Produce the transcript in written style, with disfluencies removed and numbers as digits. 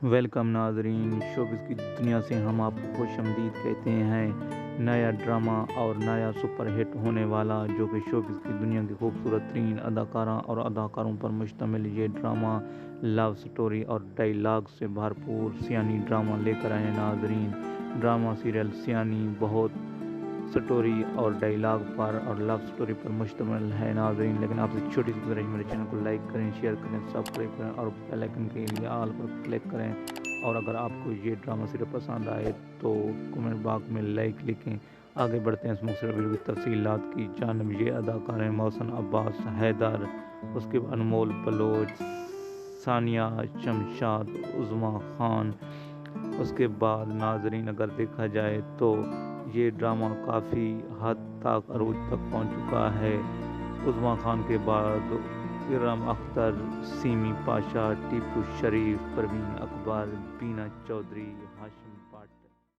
Welcome ناظرین، showbiz کی دنیا سے ہم آپ کو خوش آمدید کہتے ہیں۔ نیا ڈرامہ اور نیا سپر ہٹ ہونے والا جو کہ شوبز کی دنیا کی خوبصورت ترین اداکارہ اور اداکاروں پر مشتمل یہ ڈرامہ لو سٹوری اور ڈائیلاگ سے بھرپور سیانی ڈرامہ لے کر آئے ناظرین۔ ڈرامہ سیریل سیانی بہت سٹوری اور ڈائیلاگ پر اور لو سٹوری پر مشتمل ہے ناظرین، لیکن آپ سے چھوٹی سی گزارش، میرے چینل کو لائک کریں، شیئر کریں، سبسکرائب کریں اور بیل آئیکن کے لیے آل پر کلک کریں۔ اور اگر آپ کو یہ ڈرامہ سیریل پسند آئے تو کمنٹ باکس میں لائک لکھیں۔ آگے بڑھتے ہیں اس مختصر ویڈیو کی تفصیلات کی جانب۔ یہ اداکار ہیں محسن عباس حیدر، اس کے بعد انمول بلوچ، ثانیہ شمشاد، عظمیٰ خان۔ اس کے بعد ناظرین اگر دیکھا جائے تو یہ ڈرامہ کافی حد تک عروج تک پہنچ چکا ہے۔ عظمیٰ خان کے بعد ارم اختر، سیمی پاشا، ٹیپو شریف، پروین اکبر، بینا چودھری، ہاشم پاٹھ۔